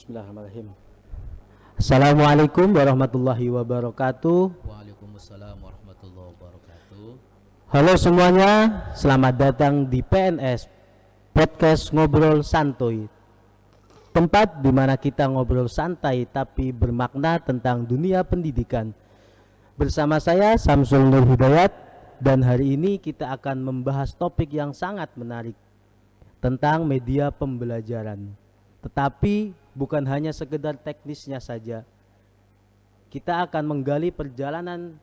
Bismillahirrahmanirrahim. Assalamualaikum warahmatullahi wabarakatuh. Waalaikumsalam warahmatullahi wabarakatuh. Halo semuanya, selamat datang di PNS Podcast Ngobrol Santuy. Tempat di mana kita ngobrol santai tapi bermakna tentang dunia pendidikan. Bersama saya Samsul Nur Hidayat, dan hari ini kita akan membahas topik yang sangat menarik tentang media pembelajaran. Tetapi bukan hanya sekedar teknisnya saja. Kita akan menggali perjalanan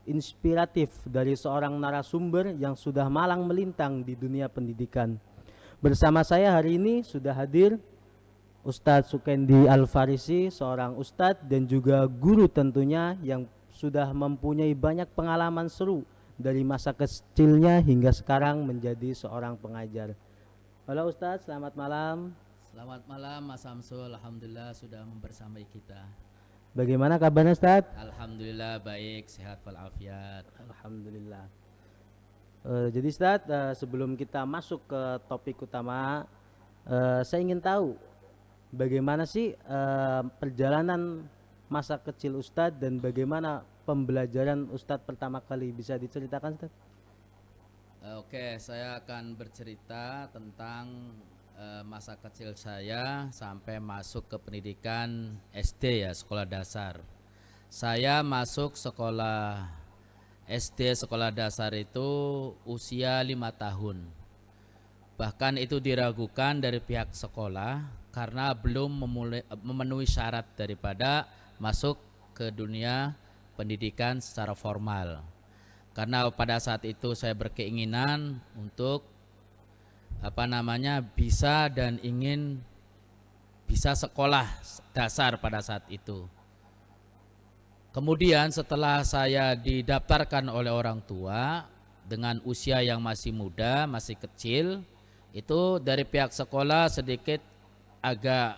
inspiratif dari seorang narasumber yang sudah malang melintang di dunia pendidikan. Bersama saya hari ini sudah hadir Ustadz Sukendi Al-Farisi, seorang ustadz dan juga guru tentunya yang sudah mempunyai banyak pengalaman seru dari masa kecilnya hingga sekarang menjadi seorang pengajar. Halo Ustadz, selamat malam. Selamat malam Mas Samsul, alhamdulillah sudah membersamai kita. Bagaimana kabarnya Ustadz? Alhamdulillah baik, sehat walafiat. Alhamdulillah. Jadi Ustadz, sebelum kita masuk ke topik utama, saya ingin tahu bagaimana sih perjalanan masa kecil Ustadz dan bagaimana pembelajaran Ustadz pertama kali, bisa diceritakan Ustadz? Oke, saya akan bercerita tentang masa kecil saya sampai masuk ke pendidikan SD ya, sekolah dasar. Saya masuk sekolah SD sekolah dasar itu usia 5 tahun. Bahkan itu diragukan dari pihak sekolah karena belum memenuhi syarat daripada masuk ke dunia pendidikan secara formal. Karena pada saat itu saya berkeinginan untuk bisa dan ingin bisa sekolah dasar pada saat itu. Kemudian setelah saya didaftarkan oleh orang tua dengan usia yang masih muda, masih kecil, itu dari pihak sekolah sedikit agak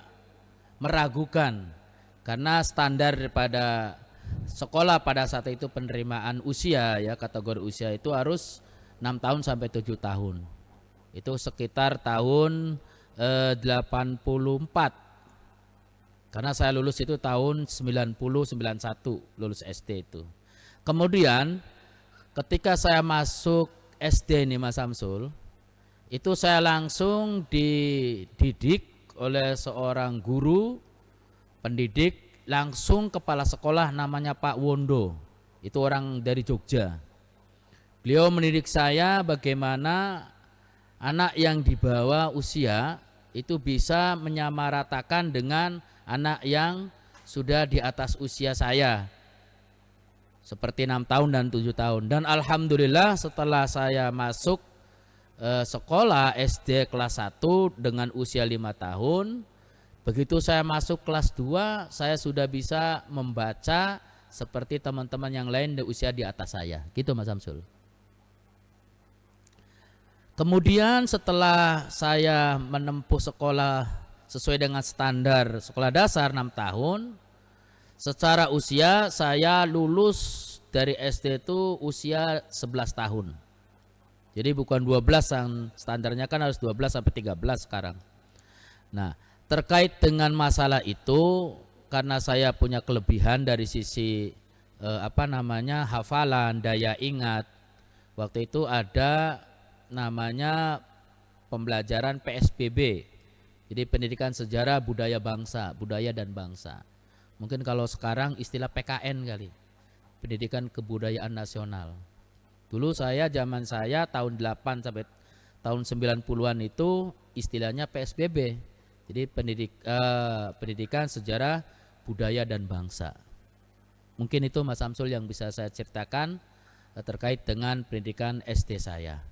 meragukan karena standar daripada sekolah pada saat itu penerimaan usia ya, kategori usia itu harus 6 tahun sampai 7 tahun. Itu sekitar tahun 84. Karena saya lulus itu tahun 91 lulus SD itu. Kemudian ketika saya masuk SD nih Mas Samsul, itu saya langsung dididik oleh seorang guru pendidik, langsung kepala sekolah namanya Pak Wondo. Itu orang dari Jogja. Beliau mendidik saya bagaimana anak yang di bawah usia itu bisa menyamaratakan dengan anak yang sudah di atas usia saya, seperti 6 tahun dan 7 tahun. Dan alhamdulillah setelah saya masuk sekolah SD kelas 1 dengan usia 5 tahun, begitu saya masuk kelas 2 saya sudah bisa membaca seperti teman-teman yang lain di usia di atas saya. Gitu Mas Samsul. Kemudian setelah saya menempuh sekolah sesuai dengan standar sekolah dasar 6 tahun, secara usia saya lulus dari SD itu usia 11 tahun. Jadi bukan 12 yang standarnya kan harus 12 sampai 13 sekarang. Nah, terkait dengan masalah itu karena saya punya kelebihan dari sisi hafalan, daya ingat. Waktu itu ada namanya pembelajaran PSBB, jadi pendidikan sejarah budaya bangsa, budaya dan bangsa. Mungkin kalau sekarang istilah PKN kali, pendidikan kebudayaan nasional. Dulu zaman saya tahun 8 sampai tahun 90-an itu istilahnya PSBB, jadi pendidikan sejarah budaya dan bangsa. Mungkin itu Mas Samsul yang bisa saya ceritakan terkait dengan pendidikan SD saya.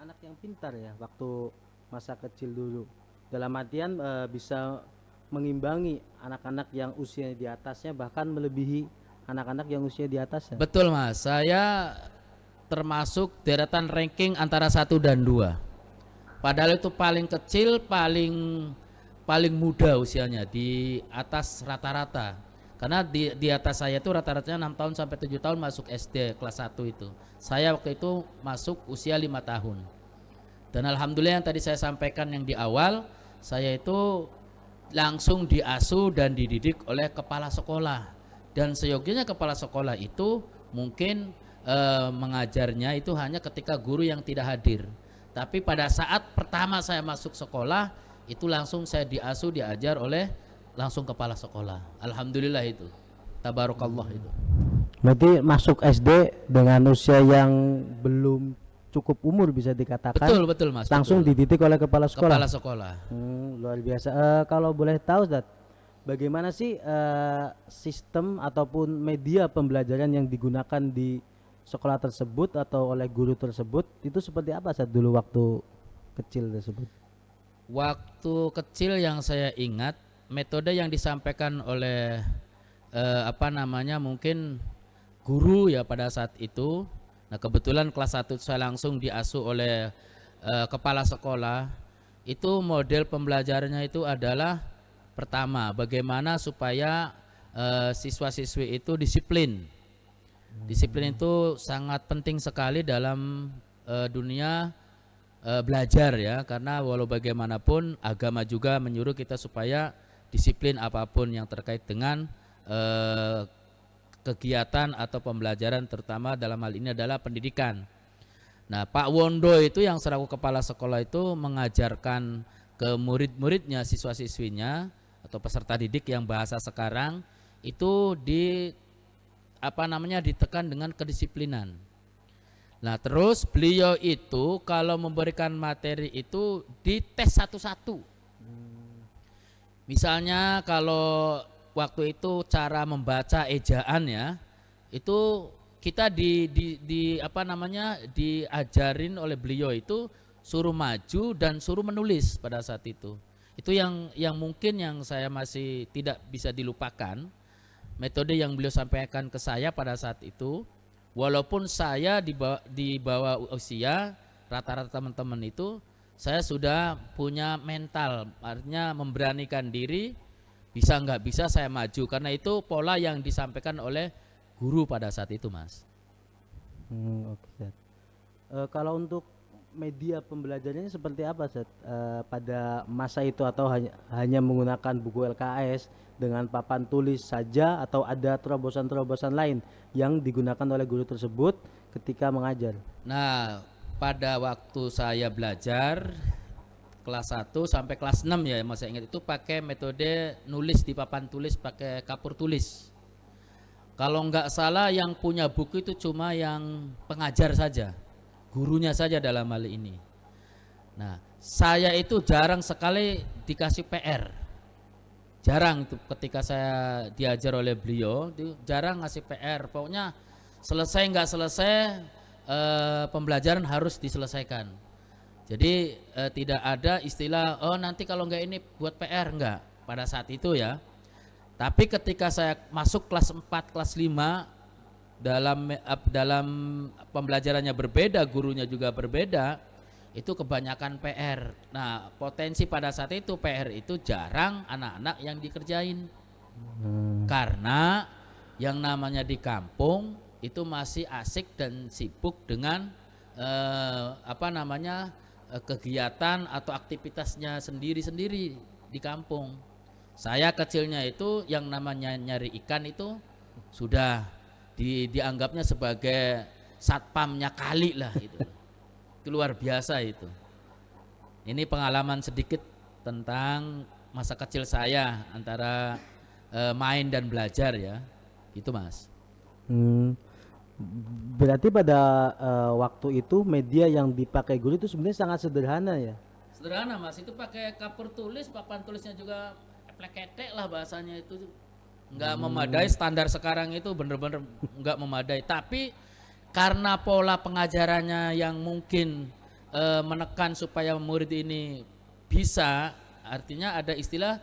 Anak yang pintar ya waktu masa kecil dulu, dalam artian bisa mengimbangi anak-anak yang usia di atasnya, bahkan melebihi anak-anak yang usia di atasnya. Betul Mas, saya termasuk deretan ranking antara 1 dan 2. Padahal itu paling kecil, paling muda usianya, di atas rata-rata. Karena di atas saya itu rata-ratanya 6 tahun sampai 7 tahun masuk SD kelas 1 itu. Saya waktu itu masuk usia 5 tahun. Dan alhamdulillah yang tadi saya sampaikan yang di awal, saya itu langsung diasuh dan dididik oleh kepala sekolah. Dan seyogianya kepala sekolah itu mungkin mengajarnya itu hanya ketika guru yang tidak hadir. Tapi pada saat pertama saya masuk sekolah, itu langsung saya diasuh, diajar oleh langsung kepala sekolah. Alhamdulillah itu. Tabarakallah itu. Berarti masuk SD dengan usia yang belum cukup umur bisa dikatakan. Betul Mas. Langsung betul. dididik oleh kepala sekolah. Kepala sekolah. Luar biasa. Kalau boleh tahu, Ustaz, bagaimana sih sistem ataupun media pembelajaran yang digunakan di sekolah tersebut atau oleh guru tersebut itu seperti apa saat dulu waktu kecil tersebut? Waktu kecil yang saya ingat, metode yang disampaikan oleh mungkin guru ya pada saat itu. Nah, kebetulan kelas 1 saya langsung diasuh oleh kepala sekolah. Itu model pembelajarannya itu adalah pertama, bagaimana supaya siswa-siswi itu disiplin. Disiplin itu sangat penting sekali dalam dunia belajar ya, karena walau bagaimanapun agama juga menyuruh kita supaya disiplin apapun yang terkait dengan kegiatan atau pembelajaran, terutama dalam hal ini adalah pendidikan. Nah, Pak Wondo itu yang selaku kepala sekolah itu mengajarkan ke murid-muridnya, siswa-siswinya atau peserta didik yang bahasa sekarang itu ditekan dengan kedisiplinan. Nah, terus beliau itu kalau memberikan materi itu dites satu-satu. Misalnya kalau waktu itu cara membaca ejaan ya, itu kita diajarin oleh beliau itu suruh maju dan suruh menulis pada saat itu. Itu yang mungkin yang saya masih tidak bisa dilupakan. Metode yang beliau sampaikan ke saya pada saat itu, walaupun saya di bawah usia rata-rata teman-teman itu, saya sudah punya mental, artinya memberanikan diri, bisa nggak bisa saya maju, karena itu pola yang disampaikan oleh guru pada saat itu, Mas. Oke. Kalau untuk media pembelajarannya seperti apa, Seth? Pada masa itu atau hanya menggunakan buku LKS dengan papan tulis saja atau ada terobosan-terobosan lain yang digunakan oleh guru tersebut ketika mengajar? Nah, pada waktu saya belajar kelas 1 sampai kelas 6 ya, masih ingat itu pakai metode nulis di papan tulis pakai kapur tulis. Kalau nggak salah yang punya buku itu cuma yang pengajar saja, gurunya saja dalam hal ini. Nah, saya itu jarang sekali dikasih PR. Jarang itu ketika saya diajar oleh beliau, itu jarang ngasih PR. Pokoknya selesai nggak selesai pembelajaran harus diselesaikan. Jadi tidak ada istilah nanti kalau nggak ini buat PR, enggak pada saat itu ya. Tapi ketika saya masuk kelas 4, kelas 5 dalam pembelajarannya berbeda, gurunya juga berbeda, itu kebanyakan PR. Nah, potensi pada saat itu PR itu jarang anak-anak yang dikerjain. Karena yang namanya di kampung itu masih asik dan sibuk dengan kegiatan atau aktivitasnya sendiri-sendiri di kampung. Saya kecilnya itu yang namanya nyari ikan itu sudah dianggapnya sebagai satpamnya kali lah itu. Itu luar biasa itu. Ini pengalaman sedikit tentang masa kecil saya antara main dan belajar ya. Itu, Mas. Berarti pada waktu itu media yang dipakai guru itu sebenarnya sangat sederhana ya? Sederhana, Mas. Itu pakai kapur tulis, papan tulisnya juga plek-ketek lah bahasanya itu. Nggak memadai, standar sekarang itu bener-bener nggak memadai. Tapi karena pola pengajarannya yang mungkin menekan supaya murid ini bisa, artinya ada istilah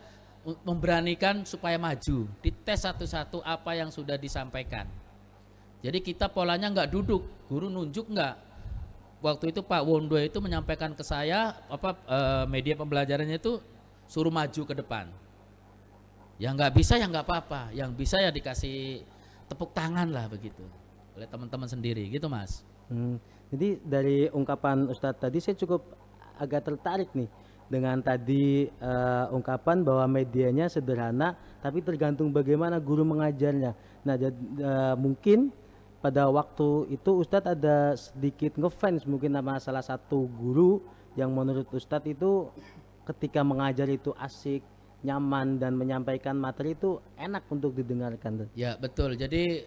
memberanikan supaya maju, dites satu-satu apa yang sudah disampaikan. Jadi kita polanya nggak duduk, guru nunjuk nggak. Waktu itu Pak Wondo itu menyampaikan ke saya media pembelajarannya itu suruh maju ke depan. Yang nggak bisa ya nggak apa-apa, yang bisa ya dikasih tepuk tangan lah begitu oleh teman-teman sendiri gitu, Mas. Jadi dari ungkapan Ustadz tadi saya cukup agak tertarik nih dengan tadi ungkapan bahwa medianya sederhana, tapi tergantung bagaimana guru mengajarnya. Nah, mungkin pada waktu itu Ustadz ada sedikit ngefans mungkin sama salah satu guru yang menurut Ustadz itu ketika mengajar itu asik, nyaman, dan menyampaikan materi itu enak untuk didengarkan. Ya betul. Jadi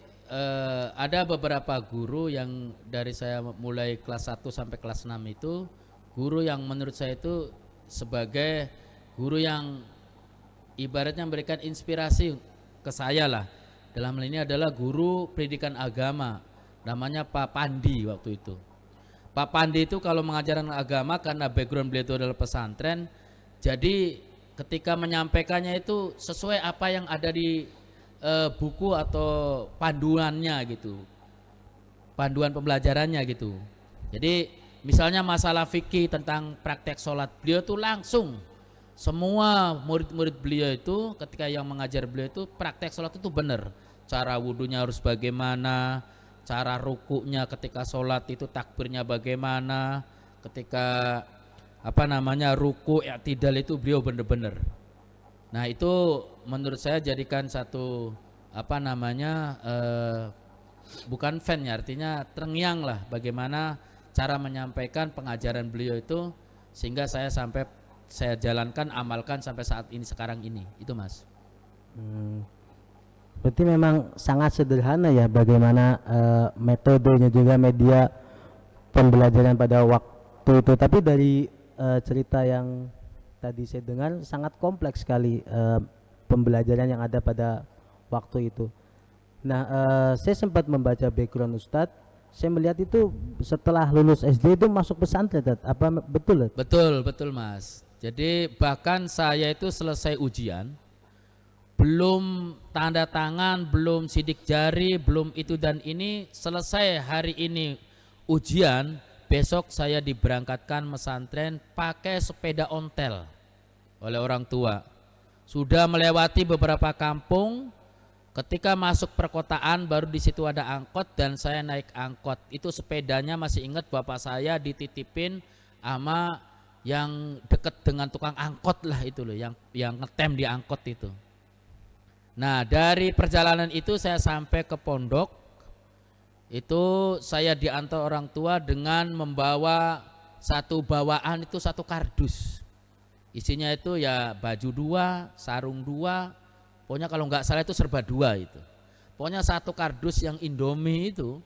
ada beberapa guru yang dari saya mulai kelas 1 sampai kelas 6 itu guru yang menurut saya itu sebagai guru yang ibaratnya memberikan inspirasi ke saya lah. Dalam hal ini adalah guru pendidikan agama, namanya Pak Pandi waktu itu. Pak Pandi itu kalau mengajarkan agama karena background beliau itu adalah pesantren, jadi ketika menyampaikannya itu sesuai apa yang ada di buku atau panduannya gitu, panduan pembelajarannya gitu. Jadi misalnya masalah fikih tentang praktek sholat, beliau tuh langsung semua murid-murid beliau itu ketika yang mengajar beliau itu praktek sholat itu benar, cara wudhunya harus bagaimana, cara rukuknya ketika sholat itu takbirnya bagaimana, ketika ruku i'tidal itu beliau benar-benar. Nah itu menurut saya jadikan satu bukan fan ya, artinya terngiang lah bagaimana cara menyampaikan pengajaran beliau itu, sehingga saya jalankan, amalkan sampai saat ini sekarang ini itu Mas. Berarti memang sangat sederhana ya bagaimana metodenya juga media pembelajaran pada waktu itu, tapi dari cerita yang tadi saya dengar sangat kompleks sekali pembelajaran yang ada pada waktu itu. Nah, saya sempat membaca background Ustadz, saya melihat itu setelah lulus SD itu masuk pesantren, apa betul? Betul Mas. Jadi bahkan saya itu selesai ujian, belum tanda tangan, belum sidik jari, belum itu dan ini, selesai hari ini ujian, besok saya diberangkatkan pesantren pakai sepeda ontel oleh orang tua. Sudah melewati beberapa kampung, ketika masuk perkotaan baru di situ ada angkot dan saya naik angkot. Itu sepedanya masih ingat bapak saya dititipin sama yang dekat dengan tukang angkot lah itu loh, yang ngetem di angkot itu. Nah, dari perjalanan itu saya sampai ke pondok. Itu saya diantar orang tua dengan membawa satu bawaan itu satu kardus. Isinya itu ya baju 2, sarung 2, pokoknya kalau nggak salah itu serba 2 itu. Pokoknya satu kardus yang Indomie itu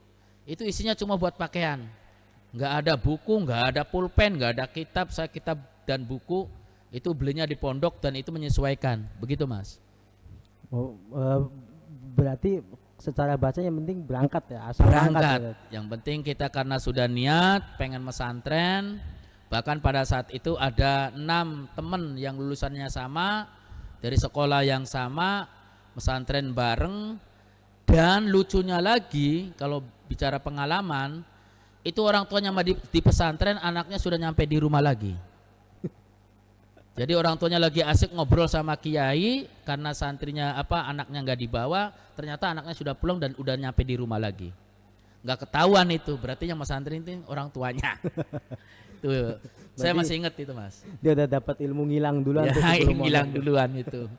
isinya cuma buat pakaian. Nggak ada buku, nggak ada pulpen, nggak ada kitab. Saya kitab dan buku itu belinya di pondok dan itu menyesuaikan. Begitu Mas. Berarti secara baca yang penting berangkat ya, asal berangkat ya. Yang penting kita karena sudah niat pengen pesantren, bahkan pada saat itu ada 6 teman yang lulusannya sama, dari sekolah yang sama, pesantren bareng. Dan lucunya lagi kalau bicara pengalaman, itu orang tuanya di pesantren, anaknya sudah nyampe di rumah lagi. Jadi orang tuanya lagi asik ngobrol sama kiai, karena santrinya anaknya nggak dibawa, ternyata anaknya sudah pulang dan udah nyampe di rumah lagi. Nggak ketahuan itu, berarti yang pesantren itu orang tuanya. Tuh, saya masih ingat itu Mas. Dia udah dapat ilmu ngilang duluan. Ya, ngilang duluan itu,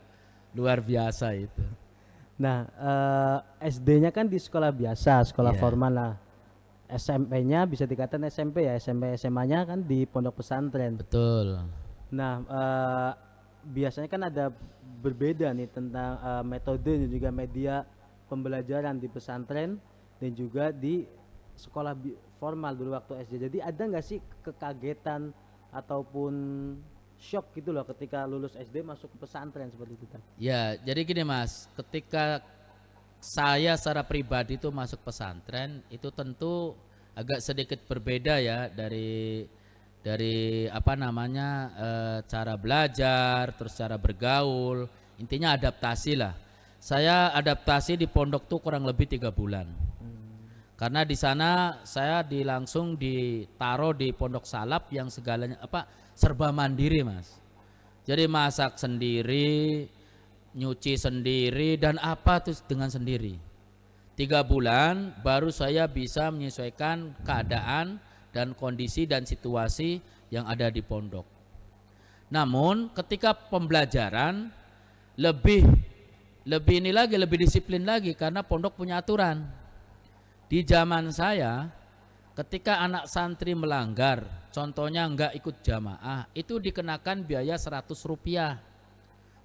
luar biasa itu. Nah, SD-nya kan di sekolah biasa, sekolah formal lah. SMP-nya bisa dikatakan SMP ya, SMP SMA-nya kan di pondok pesantren. Betul. Nah, biasanya kan ada berbeda nih tentang metode dan juga media pembelajaran di pesantren dan juga di sekolah formal dulu waktu SD. Jadi ada nggak sih kekagetan ataupun shock gitu loh ketika lulus SD masuk ke pesantren seperti itu? Ya, jadi gini Mas, ketika saya secara pribadi itu masuk pesantren itu tentu agak sedikit berbeda ya dari cara belajar, terus cara bergaul, intinya adaptasi lah. Saya adaptasi di pondok tuh kurang lebih 3 bulan. Karena di sana saya langsung ditaruh di pondok salaf yang segalanya serba mandiri Mas. Jadi masak sendiri, nyuci sendiri, dan tuh dengan sendiri. 3 bulan baru saya bisa menyesuaikan keadaan dan kondisi dan situasi yang ada di pondok. Namun ketika pembelajaran lebih lebih disiplin lagi karena pondok punya aturan. Di zaman saya ketika anak santri melanggar, contohnya enggak ikut jamaah, itu dikenakan biaya 100 rupiah.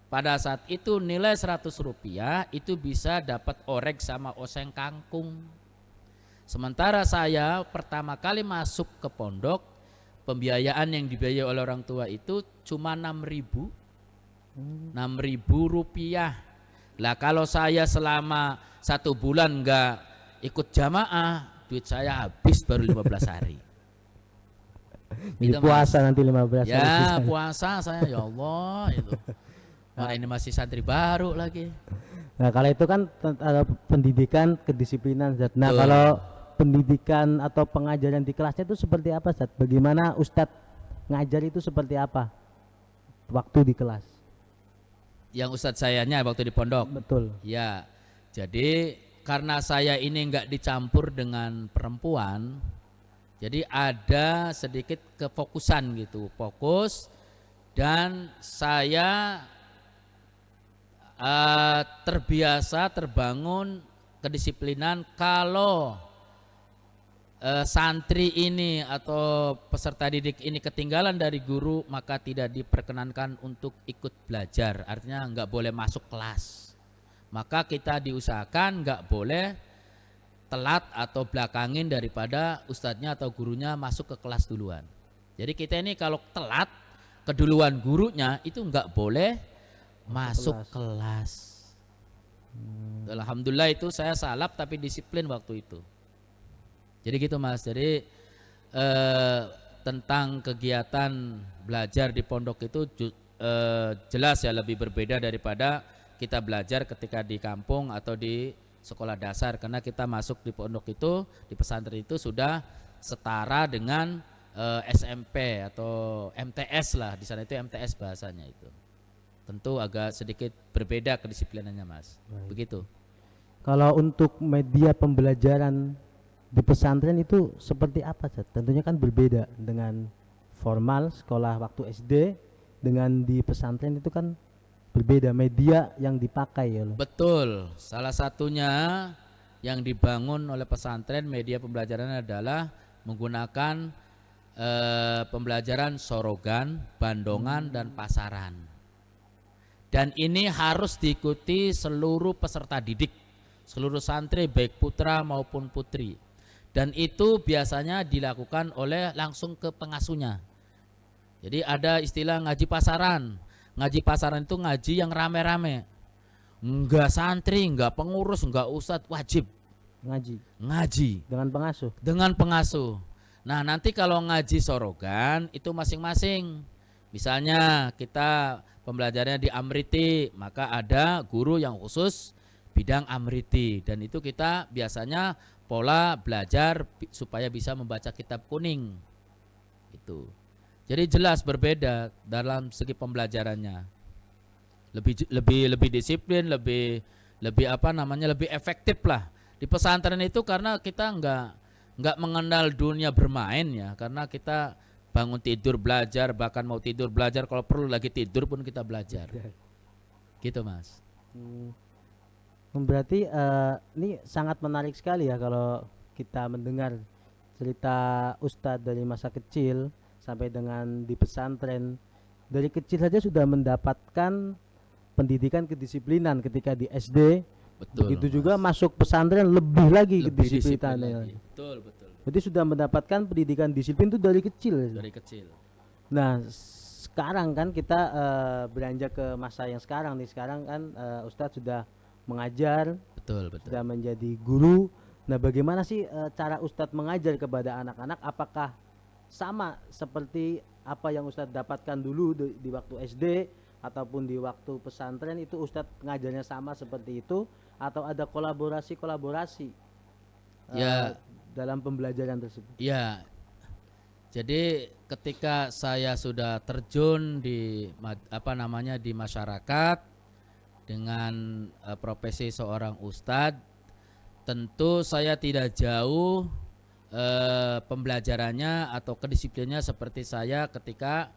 Pada saat itu nilai 100 rupiah itu bisa dapat orek sama oseng kangkung. Sementara saya pertama kali masuk ke pondok, pembiayaan yang dibiayai oleh orang tua itu cuma 6.000 rupiah. Lah kalau saya selama 1 bulan enggak ikut jamaah, duit saya habis baru 15 hari. Jadi Itu, puasa Mas. nanti 15 hari. Ya puasa saya, ya Allah itu. Mana ini masih santri baru lagi. Nah kalau itu kan ada pendidikan kedisiplinan Zat. Nah Betul. kalau pendidikan atau pengajaran di kelasnya itu seperti apa Zat? Bagaimana Ustadz ngajar itu seperti apa waktu di kelas? Yang Ustadz sayanya waktu di pondok. Betul. Ya, jadi karena saya ini enggak dicampur dengan perempuan, jadi ada sedikit kefokusan gitu, fokus, dan saya terbiasa terbangun kedisiplinan kalau santri ini atau peserta didik ini ketinggalan dari guru maka tidak diperkenankan untuk ikut belajar, artinya enggak boleh masuk kelas. Maka kita diusahakan enggak boleh telat atau belakangin daripada ustadznya atau gurunya masuk ke kelas duluan. Jadi kita ini kalau telat keduluan gurunya itu enggak boleh masuk kelas. Alhamdulillah itu saya salap tapi disiplin waktu itu. Jadi gitu Mas. Jadi tentang kegiatan belajar di pondok itu jelas ya lebih berbeda daripada kita belajar ketika di kampung atau di sekolah dasar, karena kita masuk di pondok itu, di pesantren itu sudah setara dengan SMP atau MTS lah, di sana itu MTS bahasanya itu. Tentu agak sedikit berbeda kedisiplinannya Mas. Begitu. Kalau untuk media pembelajaran di pesantren itu seperti apa Zat? Tentunya kan berbeda dengan formal sekolah waktu SD dengan di pesantren itu kan berbeda media yang dipakai ya loh. Betul. Salah satunya yang dibangun oleh pesantren media pembelajaran adalah menggunakan pembelajaran sorogan, bandongan dan pasaran. Dan ini harus diikuti seluruh peserta didik, seluruh santri baik putra maupun putri. Dan itu biasanya dilakukan oleh langsung ke pengasuhnya. Jadi ada istilah ngaji pasaran. Ngaji pasaran itu ngaji yang rame-rame. Enggak santri, enggak pengurus, enggak ustadz, wajib ngaji dengan pengasuh. Dengan pengasuh. Nah, nanti kalau ngaji sorogan itu masing-masing. Misalnya kita pembelajarannya di Amriti, maka ada guru yang khusus bidang Amriti, dan itu kita biasanya pola belajar supaya bisa membaca kitab kuning. Itu. Jadi jelas berbeda dalam segi pembelajarannya. Lebih disiplin, lebih lebih efektif lah. Di pesantren itu karena kita enggak mengenal dunia bermain ya, karena kita bangun tidur belajar, bahkan mau tidur belajar, kalau perlu lagi tidur pun kita belajar. Gitu Mas. Berarti ini sangat menarik sekali ya kalau kita mendengar cerita Ustadz dari masa kecil sampai dengan di pesantren. Dari kecil saja sudah mendapatkan pendidikan kedisiplinan ketika di SD. Betul. Begitu juga masuk pesantren lebih lagi kedisiplinannya. Betul. Jadi sudah mendapatkan pendidikan disiplin itu dari kecil. Dari kecil. Nah, sekarang kan kita beranjak ke masa yang sekarang nih. Sekarang kan Ustadz sudah mengajar, Betul. sudah menjadi guru. Nah, bagaimana sih cara Ustadz mengajar kepada anak-anak? Apakah sama seperti apa yang Ustadz dapatkan dulu di waktu SD ataupun di waktu pesantren, itu Ustadz ngajarnya sama seperti itu atau ada kolaborasi Ya, dalam pembelajaran tersebut? ya. Jadi ketika saya sudah terjun di di masyarakat dengan profesi seorang ustadz, tentu saya tidak jauh pembelajarannya atau kedisiplinnya seperti saya ketika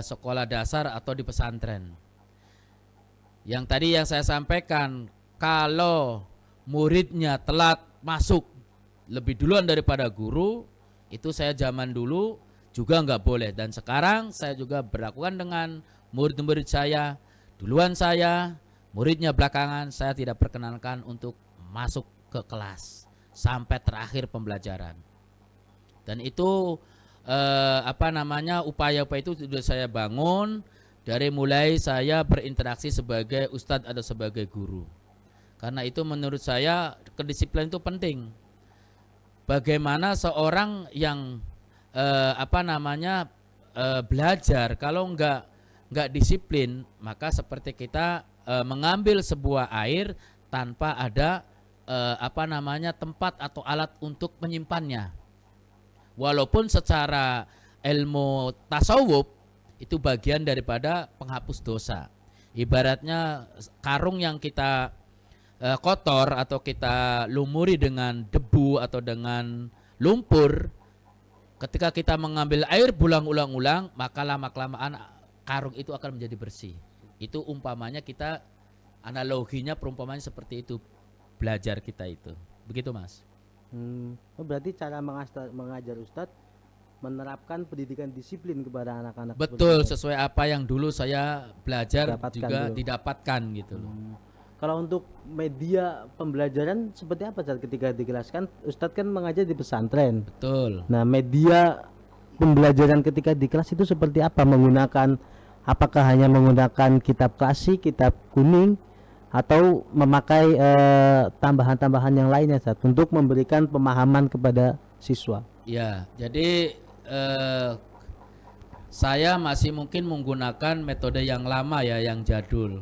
sekolah dasar atau di pesantren. Yang tadi yang saya sampaikan, kalau muridnya telat masuk lebih duluan daripada guru, itu saya zaman dulu juga nggak boleh. Dan sekarang saya juga berlakukan dengan murid-murid saya. Duluan saya, muridnya belakangan, saya tidak perkenankan untuk masuk ke kelas sampai terakhir pembelajaran. Dan itu upaya-upaya itu sudah saya bangun dari mulai saya berinteraksi sebagai ustadz atau sebagai guru. Karena itu menurut saya kedisiplinan itu penting. Bagaimana seorang yang belajar kalau nggak disiplin, maka seperti kita mengambil sebuah air tanpa ada tempat atau alat untuk menyimpannya. Walaupun secara ilmu tasawuf itu bagian daripada penghapus dosa. Ibaratnya karung yang kita kotor atau kita lumuri dengan debu atau dengan lumpur, ketika kita mengambil air berulang-ulang, maka lama-kelamaan karung itu akan menjadi bersih. Itu umpamanya kita, analoginya perumpamannya seperti itu, belajar kita itu. Begitu Mas. Berarti cara mengajar Ustadz menerapkan pendidikan disiplin kepada anak-anak. Betul, sesuai apa yang dulu saya belajar juga didapatkan gitu loh. Kalau untuk media pembelajaran seperti apa saat ketika di kelas? Kan Ustadz kan mengajar di pesantren. Betul. Nah, media pembelajaran ketika di kelas itu seperti apa? Apakah hanya menggunakan kitab klasik, kitab kuning, atau memakai tambahan-tambahan yang lainnya Ustadz, untuk memberikan pemahaman kepada siswa? Ya, jadi saya masih mungkin menggunakan metode yang lama ya, yang jadul.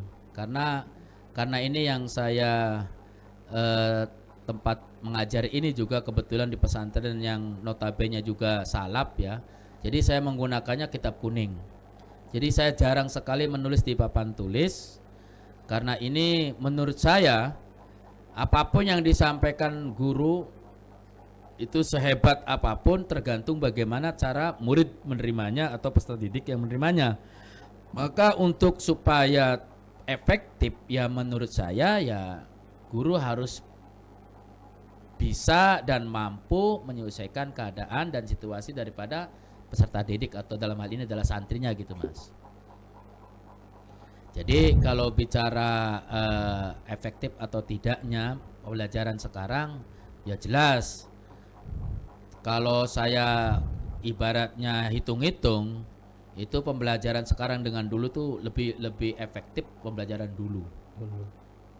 Karena ini yang saya tempat mengajar ini juga kebetulan di pesantren yang notabene juga salaf ya. Jadi saya menggunakannya kitab kuning. Jadi saya jarang sekali menulis di papan tulis, karena ini menurut saya apapun yang disampaikan guru itu sehebat apapun tergantung bagaimana cara murid menerimanya atau peserta didik yang menerimanya. Maka untuk supaya efektif ya menurut saya ya guru harus bisa dan mampu menyelesaikan keadaan dan situasi daripada peserta didik atau dalam hal ini adalah santrinya gitu Mas. Jadi kalau bicara efektif atau tidaknya pembelajaran sekarang ya jelas, kalau saya ibaratnya hitung-hitung, itu pembelajaran sekarang dengan dulu tuh lebih efektif pembelajaran dulu.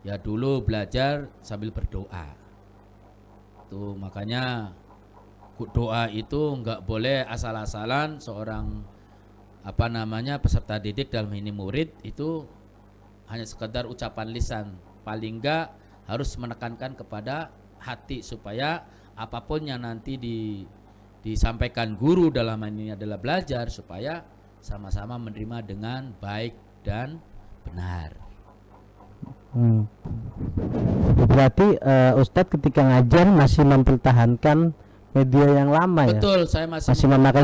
Ya dulu belajar sambil berdoa. Tuh makanya doa itu nggak boleh asal-asalan. Seorang peserta didik dalam ini murid itu hanya sekedar ucapan lisan. Paling nggak harus menekankan kepada hati supaya apapun yang nanti disampaikan guru dalam ini adalah belajar supaya sama-sama menerima dengan baik dan benar. Berarti Ustadz ketika ngajar masih mempertahankan media yang lama. Betul, ya? Saya masih memakai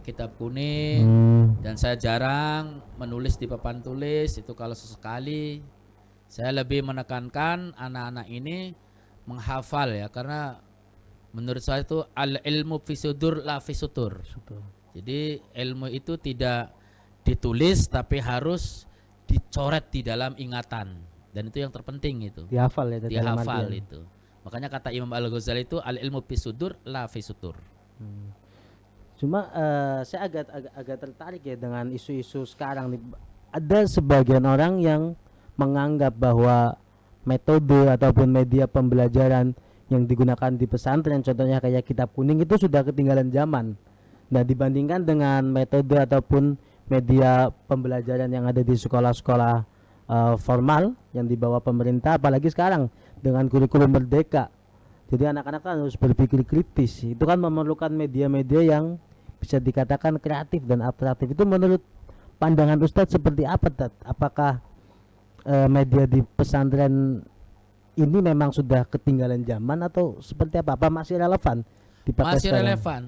kitab kuning. Dan saya jarang menulis di papan tulis. Itu kalau sesekali. Saya lebih menekankan anak-anak ini menghafal ya, karena menurut saya itu al ilmu fisudur la fisutur. Jadi ilmu itu tidak ditulis tapi harus dicoret di dalam ingatan, dan itu yang terpenting itu. Dihafal ya. Dihafal itu. Makanya kata Imam Al-Ghazali itu al ilmu fisudur la fisutur. Cuma saya agak tertarik ya dengan isu-isu sekarang nih. Ada sebagian orang yang menganggap bahwa metode ataupun media pembelajaran yang digunakan di pesantren, contohnya kayak kitab kuning, itu sudah ketinggalan zaman. Nah, dibandingkan dengan metode ataupun media pembelajaran yang ada di sekolah-sekolah formal yang dibawa pemerintah, apalagi sekarang dengan kurikulum merdeka. Jadi anak-anak kan harus berpikir kritis. Itu kan memerlukan media-media yang bisa dikatakan kreatif dan atraktif. Itu menurut pandangan Ustadz seperti apa, Tad? Apakah media di pesantren ini memang sudah ketinggalan zaman atau seperti apa? Apa masih relevan dipakai Masih sekarang. relevan.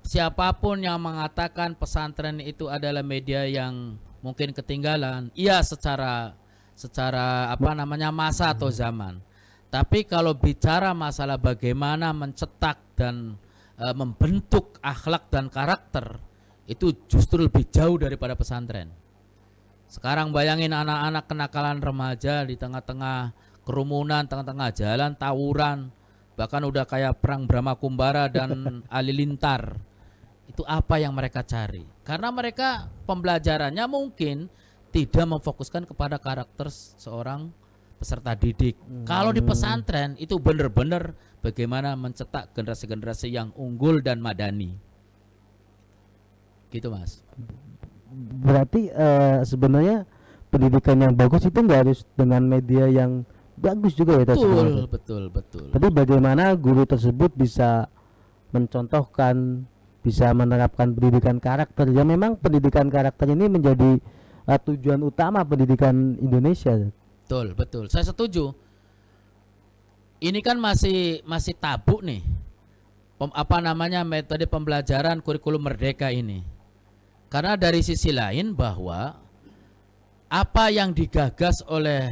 Siapapun yang mengatakan pesantren itu adalah media yang mungkin ketinggalan, iya secara apa namanya masa atau zaman. Tapi kalau bicara masalah bagaimana mencetak dan membentuk akhlak dan karakter, itu justru lebih jauh daripada pesantren. Sekarang bayangin anak-anak kenakalan remaja di tengah-tengah kerumunan, tengah-tengah jalan, tawuran, bahkan udah kayak perang Brahma Kumbara dan Halilintar. Itu apa yang mereka cari? Karena mereka pembelajarannya mungkin tidak memfokuskan kepada karakter seorang peserta didik. Kalau di pesantren itu benar-benar bagaimana mencetak generasi-generasi yang unggul dan madani. Gitu Mas. Berarti sebenarnya pendidikan yang bagus itu nggak harus dengan media yang bagus juga ya Tat, sebenarnya. Betul. Tapi bagaimana guru tersebut bisa mencontohkan, bisa menerapkan pendidikan karakter. Ya memang pendidikan karakter ini menjadi tujuan utama pendidikan Indonesia. Betul. Saya setuju. Ini kan masih tabu nih. Apa namanya metode pembelajaran kurikulum merdeka ini. Karena dari sisi lain bahwa apa yang digagas oleh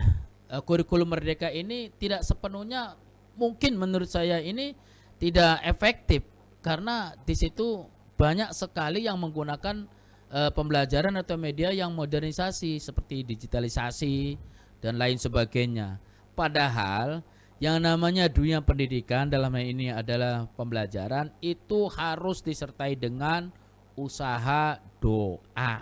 kurikulum merdeka ini tidak sepenuhnya mungkin menurut saya ini tidak efektif karena di situ banyak sekali yang menggunakan pembelajaran atau media yang modernisasi seperti digitalisasi dan lain sebagainya. Padahal yang namanya dunia pendidikan dalam hal ini adalah pembelajaran itu harus disertai dengan usaha doa.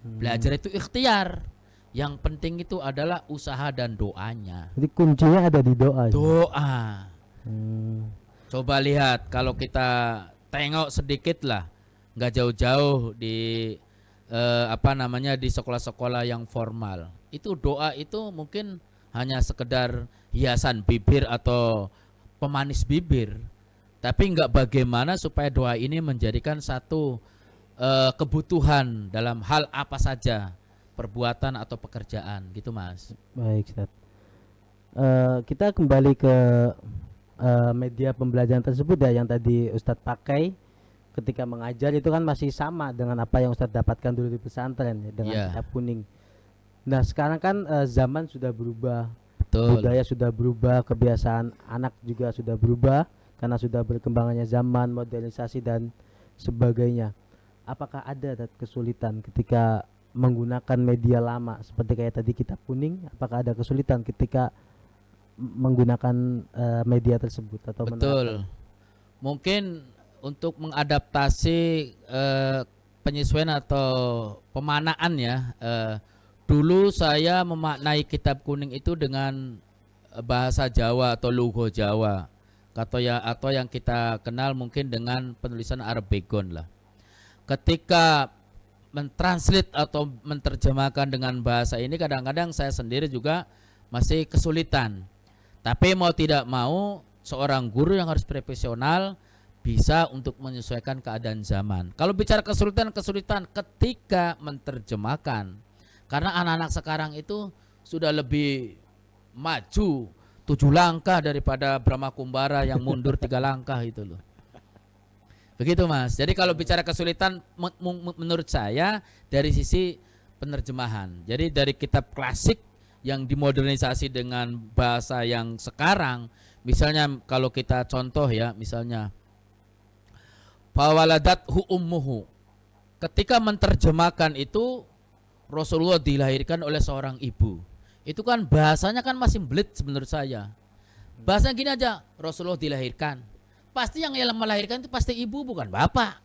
Belajar itu ikhtiar. Yang penting itu adalah usaha dan doanya. Jadi kuncinya ada di doa. Doa. Hmm. Coba lihat kalau kita tengok sedikit lah, nggak jauh-jauh di apa namanya di sekolah-sekolah yang formal. Itu doa itu mungkin hanya sekedar hiasan bibir atau pemanis bibir. Tapi nggak bagaimana supaya doa ini menjadikan satu kebutuhan dalam hal apa saja, perbuatan atau pekerjaan gitu Mas. Baik, Ustaz. Kita kembali ke media pembelajaran tersebut ya yang tadi Ustadz pakai ketika mengajar itu kan masih sama dengan apa yang Ustadz dapatkan dulu di pesantren ya, dengan kitab kuning. Nah sekarang kan zaman sudah berubah, budaya sudah berubah, kebiasaan anak juga sudah berubah karena sudah berkembangannya zaman, modernisasi dan sebagainya. Apakah ada kesulitan ketika menggunakan media lama seperti kayak tadi kitab kuning? Apakah ada kesulitan ketika menggunakan media tersebut atau Betul. Mungkin untuk mengadaptasi penyesuaian atau pemanaan ya. Dulu saya memaknai kitab kuning itu dengan bahasa Jawa atau lugo Jawa. Atau yang kita kenal mungkin dengan penulisan Arabegon lah. Ketika mentranslate atau menerjemahkan dengan bahasa ini kadang-kadang saya sendiri juga masih kesulitan. Tapi mau tidak mau seorang guru yang harus profesional bisa untuk menyesuaikan keadaan zaman. Kalau bicara kesulitan ketika menerjemahkan, karena anak-anak sekarang itu sudah lebih maju 7 langkah daripada Brahma Kumbara yang mundur 3 langkah itu loh. Begitu Mas. Jadi kalau bicara kesulitan menurut saya dari sisi penerjemahan. Jadi dari kitab klasik yang dimodernisasi dengan bahasa yang sekarang, misalnya kalau kita contoh ya, misalnya fawaladathu ummuhu. Ketika menerjemahkan itu Rasulullah dilahirkan oleh seorang ibu. Itu kan bahasanya kan masih belit menurut saya. Bahasanya gini aja, Rasulullah dilahirkan. Pasti yang melahirkan itu pasti ibu bukan bapak.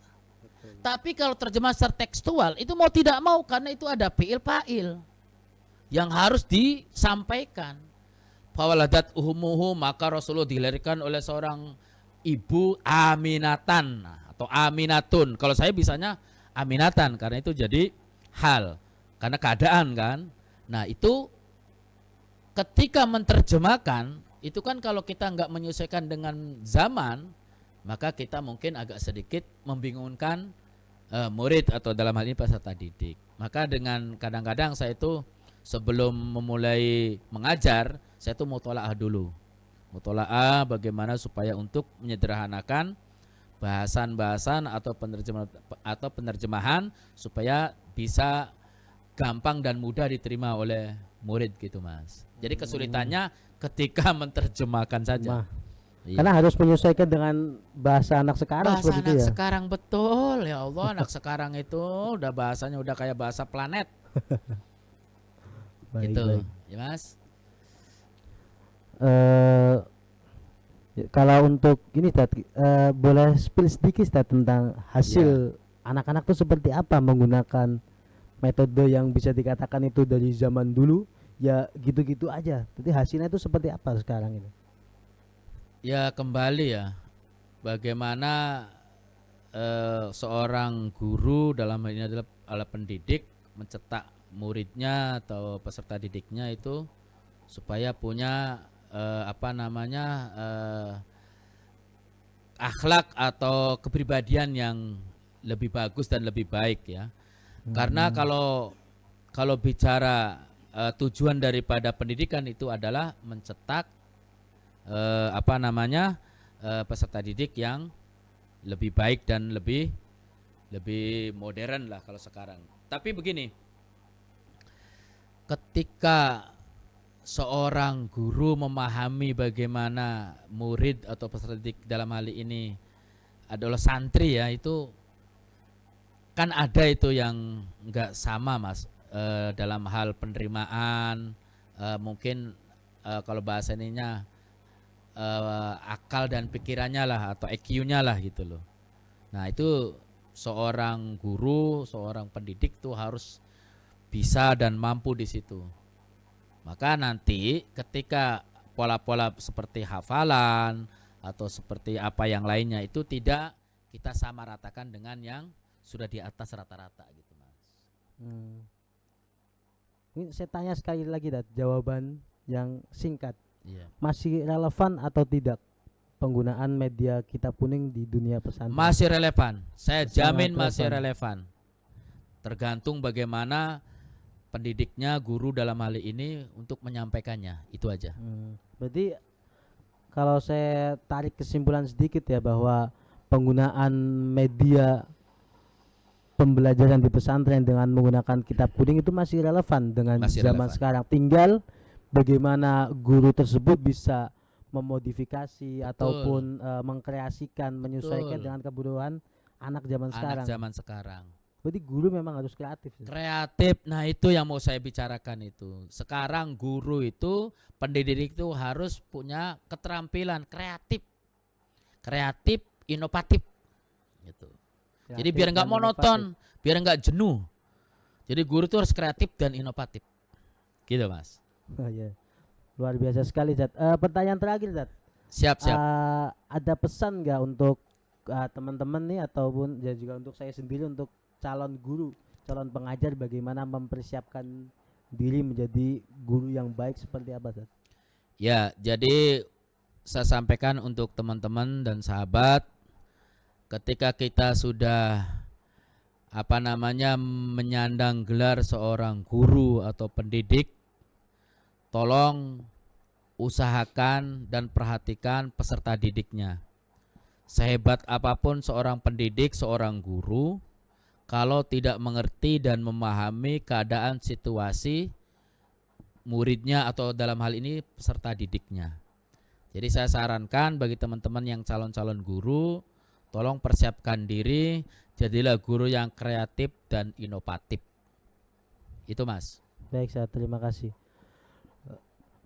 Tapi kalau terjemah secara tekstual itu mau tidak mau karena itu ada fiil fa'il yang harus disampaikan. Fawaladat ummuhu, maka Rasulullah dilahirkan oleh seorang ibu aminatan atau aminatun. Kalau saya bisanya aminatan karena itu jadi hal karena keadaan kan. Nah itu ketika menerjemahkan itu kan kalau kita nggak menyesuaikan dengan zaman maka kita mungkin agak sedikit membingungkan murid atau dalam hal ini peserta didik. Maka dengan kadang-kadang saya itu sebelum memulai mengajar saya itu mutolaah dulu. Mutola'ah bagaimana supaya untuk menyederhanakan bahasan-bahasan atau penerjemahan supaya bisa gampang dan mudah diterima oleh murid gitu Mas. Jadi kesulitannya ketika menerjemahkan saja. Mah. Iya. Karena harus menyesuaikan dengan bahasa anak sekarang Bahasa seperti anak itu ya. sekarang betul ya Allah, anak sekarang itu udah bahasanya udah kayak bahasa planet Baik, gitu. baik. Ya Mas. Eh, kalau untuk ini boleh spill sedikit Tad, tentang hasil anak-anak tuh seperti apa menggunakan metode yang bisa dikatakan itu dari zaman dulu ya gitu-gitu aja. Jadi hasilnya itu seperti apa sekarang ini? Ya kembali ya, bagaimana seorang guru dalam hal ini adalah pendidik mencetak muridnya atau peserta didiknya itu supaya punya akhlak atau kepribadian yang lebih bagus dan lebih baik ya. Karena kalau bicara tujuan daripada pendidikan itu adalah mencetak peserta didik yang lebih baik dan lebih modern lah kalau sekarang. Tapi begini, ketika seorang guru memahami bagaimana murid atau peserta didik dalam hal ini adalah santri ya, itu kan ada itu yang enggak sama Mas, dalam hal penerimaan, mungkin kalau bahasa ininya akal dan pikirannya lah atau EQ-nya lah gitu loh. Nah itu seorang guru, seorang pendidik tuh harus bisa dan mampu di situ. Maka nanti ketika pola-pola seperti hafalan atau seperti apa yang lainnya itu tidak kita samaratakan dengan yang sudah di atas rata-rata gitu Mas. Ini saya tanya sekali lagi jawaban yang singkat. Iya. Masih relevan atau tidak penggunaan media kitab kuning di dunia pesantren? Masih relevan. Saya Sangat jamin masih relevan. relevan. Tergantung bagaimana pendidiknya, guru dalam hal ini untuk menyampaikannya. Itu aja. Berarti kalau saya tarik kesimpulan sedikit ya bahwa penggunaan media pembelajaran di pesantren dengan menggunakan kitab kuning itu masih relevan dengan Masih zaman relevan. sekarang. Tinggal bagaimana guru tersebut bisa memodifikasi ataupun mengkreasikan, menyesuaikan Betul. dengan kebutuhan anak zaman sekarang. Anak zaman sekarang. Berarti guru memang harus kreatif. Kreatif, nah itu yang mau saya bicarakan itu. Sekarang guru itu, pendidik itu harus punya keterampilan kreatif. Kreatif, inovatif. Gitu. Jadi biar nggak monoton, biar nggak jenuh. Jadi guru itu harus kreatif dan inovatif. Gitu Mas. Oh, yeah. Luar biasa sekali Zat. Pertanyaan terakhir Zat. Siap. Ada pesan nggak untuk teman-teman nih ataupun ya juga untuk saya sendiri untuk calon guru, calon pengajar bagaimana mempersiapkan diri menjadi guru yang baik seperti apa Zat? Ya, jadi saya sampaikan untuk teman-teman dan sahabat, ketika kita sudah menyandang gelar seorang guru atau pendidik, tolong usahakan dan perhatikan peserta didiknya. Sehebat apapun seorang pendidik, seorang guru, kalau tidak mengerti dan memahami keadaan situasi muridnya atau dalam hal ini peserta didiknya. Jadi saya sarankan bagi teman-teman yang calon-calon guru, tolong persiapkan diri, jadilah guru yang kreatif dan inovatif. Itu Mas. Baik, saya terima kasih.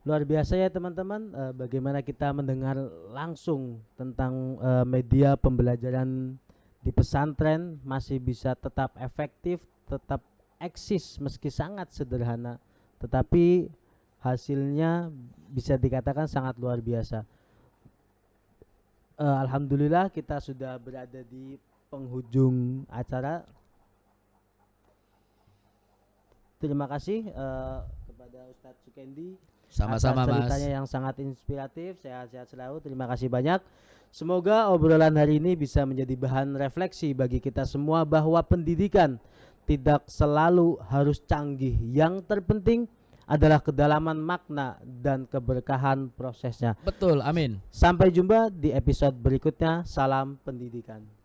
Luar biasa ya teman-teman, bagaimana kita mendengar langsung tentang media pembelajaran di pesantren masih bisa tetap efektif, tetap eksis meski sangat sederhana, tetapi hasilnya bisa dikatakan sangat luar biasa. Alhamdulillah kita sudah berada di penghujung acara. Terima kasih kepada Ustadz Sukendi. Sama-sama atas Mas. ceritanya yang sangat inspiratif. Sehat-sehat selalu. Terima kasih banyak. Semoga obrolan hari ini bisa menjadi bahan refleksi bagi kita semua bahwa pendidikan tidak selalu harus canggih. Yang terpenting adalah kedalaman makna dan keberkahan prosesnya. Betul, amin. Sampai jumpa di episode berikutnya. Salam pendidikan.